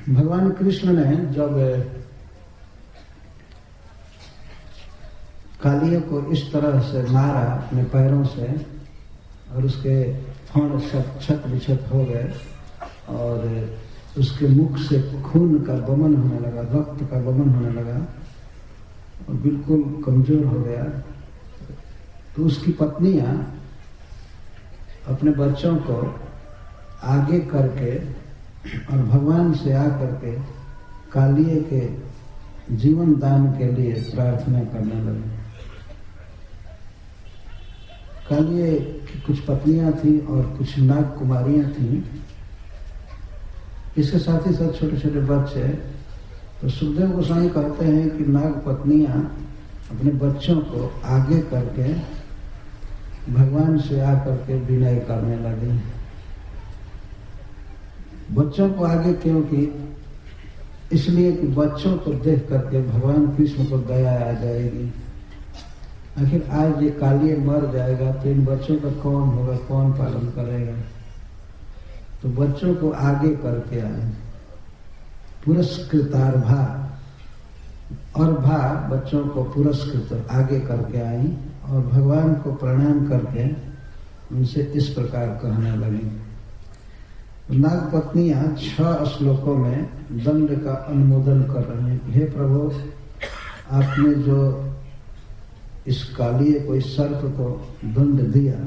भगवान कृष्ण ने जब कालिया को इस तरह से मारा अपने पैरों से और उसके फण सब छत विछत हो गए और उसके मुख से खून का वमन होने लगा, रक्त का वमन होने लगा और बिल्कुल कमजोर हो गया, तो उसकी पत्नियां अपने बच्चों को आगे करके और भगवान से आकर के कालिए के जीवन दान के लिए प्रार्थना करने लगे। कालिए की कुछ पत्नियां थी और कुछ नाग कुमारियां थी, इसके साथ ही साथ छोटे छोटे बच्चे। तो सुखदेव गोस्वामी कहते हैं कि नाग पत्नियां अपने बच्चों को आगे करके भगवान से आकर के विनय करने लगी। बच्चों को आगे क्योंकि इसलिए कि बच्चों को देख करके भगवान कृष्ण को दया आ जाएगी। आखिर आज ये कालिए मर जाएगा तो इन बच्चों का कौन होगा, कौन पालन करेगा? तो बच्चों को आगे करके आए, पुरस्कृतार्भा और भा बच्चों को पुरस्कृत आगे करके आई और भगवान को प्रणाम करके उनसे इस प्रकार कहने लगी। नाग पत्नियां 6 श्लोकों में दंड का अनुमोदन कर रहे हैं। हे प्रभु, आपने जो इस कालिए को, इस सर्प को दंड दिया,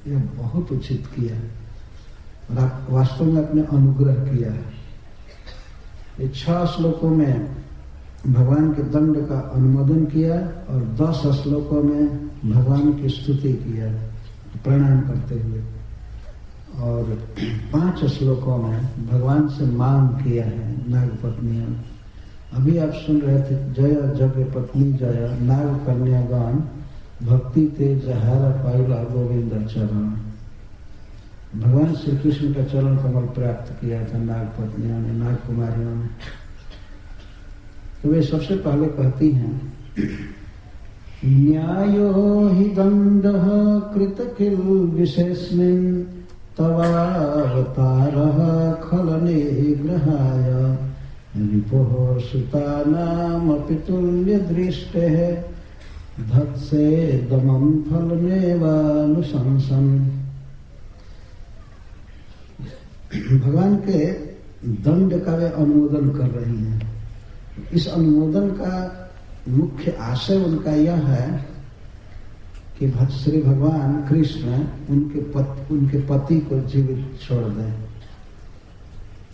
यह बहुत उचित किया और आप वास्तव में अपने अनुग्रह किया है। ये 6 श्लोकों में भगवान के दंड का अनुमोदन किया और 10 श्लोकों में भगवान की स्तुति किया प्रणाम करते हुए, और 5 श्लोकों में भगवान से मांग किया है नाग पत्नियों। अभी आप सुन रहे थे, जय जग पत्नी जय नाग कन्यागण भक्ति तेज हारा पाइला गोविंद चरण। भगवान श्री कृष्ण का चरण कमल प्राप्त किया था नाग पत्नियों ने, नाग कुमारियों ने। तो वे सबसे पहले कहती हैं, न्यायो हि दंडः कृत किल विशेषमिन् तवावतारः खलने ग्रहाय रिपोः सुतानामपि तुल्य दृष्टेः धत्से दमं फलमेवानुशंसन्। भगवान के दंड का वे अनुमोदन कर रही हैं। इस अनुमोदन का मुख्य आशय उनका यह है कि श्री भगवान कृष्ण उनके पति को जीवित छोड़ दें।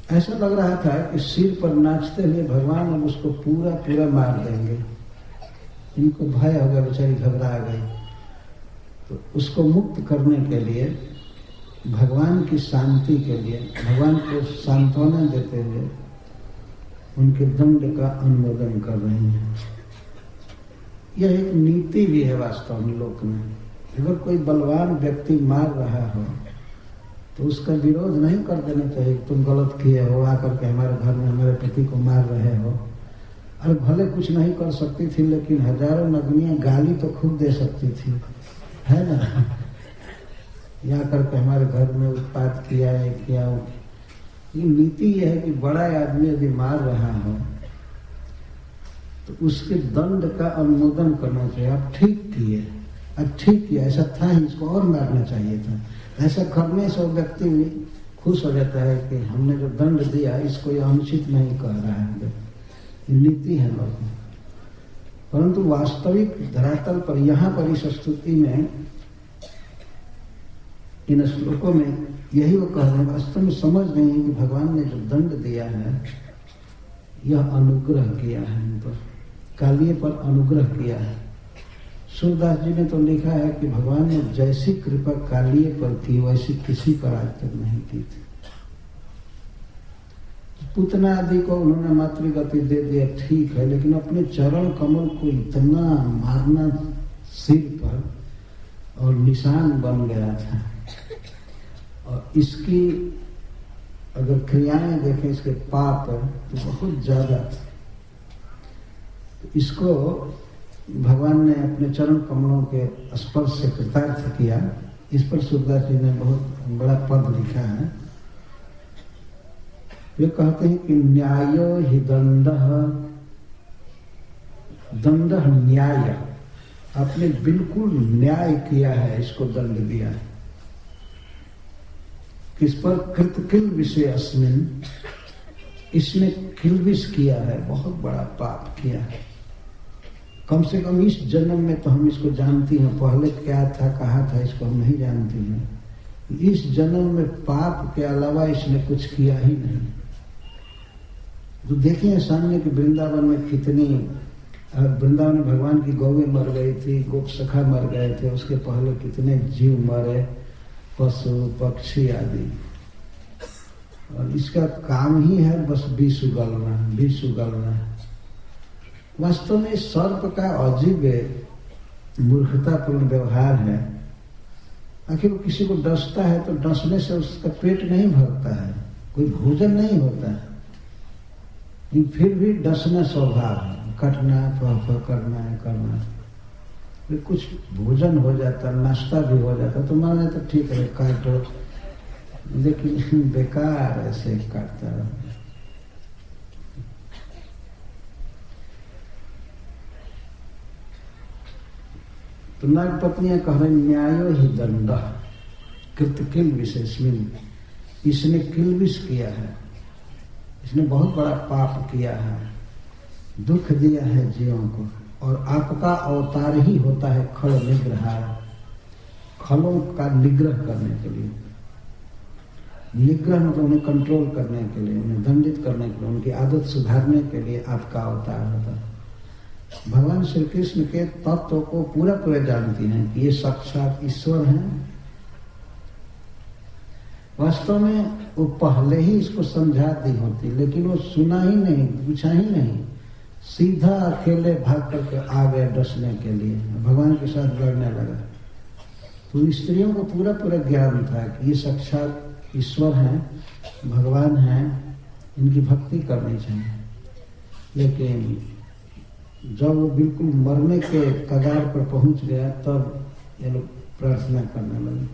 ऐसा लग रहा था कि सिर पर नाचते हुए भगवान अब उसको पूरा मार देंगे। इनको भय हो गया, बेचारी घबरा गई। तो उसको मुक्त करने के लिए, भगवान की शांति के लिए, भगवान को सांत्वना देते हुए उनके दंड का अनुमोदन कर रही हैं। यह एक नीति भी है वास्तव में लोक में। अगर कोई बलवान व्यक्ति मार रहा हो तो उसका विरोध नहीं कर देना चाहिए। तुम गलत किए हो, आकर के हमारे घर में हमारे पति को मार रहे हो। अरे भले कुछ नहीं कर सकती थी, लेकिन हजारों नगनियां गाली तो खूब दे सकती थी, है ना? या करके हमारे घर में उत्पात किया है, किया हो। ये नीति यह है कि बड़ा आदमी यदि मार रहा हो तो उसके दंड का अनुमोदन करना चाहिए। आप ठीक किए, अब ठीक किया, ऐसा था ही, इसको और मारना चाहिए था। ऐसा करने से व्यक्ति खुश हो जाता है कि हमने जो दंड दिया इसको ये अनुचित नहीं कह रहा है। नीति है लोग, परंतु वास्तविक धरातल पर यहाँ पर इस स्तुति में, इन श्लोकों में यही वो कह रहे हैं। वास्तव में समझ नहीं है कि भगवान ने जो दंड दिया है यह अनुग्रह किया है, इन पर कालिए पर अनुग्रह किया है। सूरदास जी ने तो लिखा है कि भगवान ने जैसी कृपा कालिए पर की वैसी किसी पर आज तक नहीं की थी। पूतना आदि को उन्होंने मातृगति दे दिया, ठीक है, लेकिन अपने चरण कमल को इतना मारना सिर पर और निशान बन गया था। और इसकी अगर क्रियाएं देखें, इसके पाप तो बहुत ज्यादा था। तो इसको भगवान ने अपने चरण कमलों के स्पर्श से कृतार्थ किया। इस पर सूरदास जी ने बहुत बड़ा पद लिखा है। वे कहते हैं कि न्यायो हि दंडः, दंडः न्याय, आपने बिल्कुल न्याय किया है, इसको दंड दिया है। किस पर? कृतकिल विषय अस्मिन, इसने किलबिश किया है, बहुत बड़ा पाप किया है। कम से कम इस जन्म में तो हम इसको जानती हैं, पहले क्या था कहा था इसको हम नहीं जानती हैं। इस जन्म में पाप के अलावा इसने कुछ किया ही नहीं। तो देखिए सामने कि वृंदावन में कितनी, वृंदावन में भगवान की गौएं मर गई थी, गोप सखा मर गए थे, उसके पहले कितने जीव मरे, पशु पक्षी आदि। और इसका काम ही है बस विष उगलना, विष उगलना। वास्तव में सर्प का अजीब मूर्खतापूर्ण व्यवहार है। आखिर वो किसी को डसता है तो डसने से उसका पेट नहीं भरता है, कोई भोजन नहीं होता है, लेकिन फिर भी डसना स्वभाव है, कटना करना, फिर कुछ भोजन हो जाता, नाश्ता भी हो जाता तो माने तो ठीक है काटो, लेकिन बेकार ऐसे काटता रहता। तो नाग पत्नियां कह रही न्यायो ही दंड कृतकिल विशेषमिन, इसने किलबिश किया है, इसने बहुत बड़ा पाप किया है, दुख दिया है जीवों को। और आपका अवतार ही होता है खल निग्रह, खलों का निग्रह करने के लिए। निग्रह मतलब उन्हें कंट्रोल करने के लिए, उन्हें दंडित करने के लिए, उनकी आदत सुधारने के लिए आपका अवतार होता है। भगवान श्री कृष्ण के तत्व को पूरा जानती हैं कि ये साक्षात ईश्वर हैं। वास्तव में वो पहले ही इसको समझा दी होती, लेकिन वो सुना ही नहीं, पूछा ही नहीं, सीधा अकेले भाग करके आ गया डसने के लिए, भगवान के साथ लड़ने लगा। तो स्त्रियों को पूरा ज्ञान था कि ये साक्षात ईश्वर हैं, भगवान हैं, इनकी भक्ति करनी चाहिए। लेकिन जब वो बिल्कुल मरने के कगार पर पहुंच गया तब ये लोग प्रार्थना करने लगे।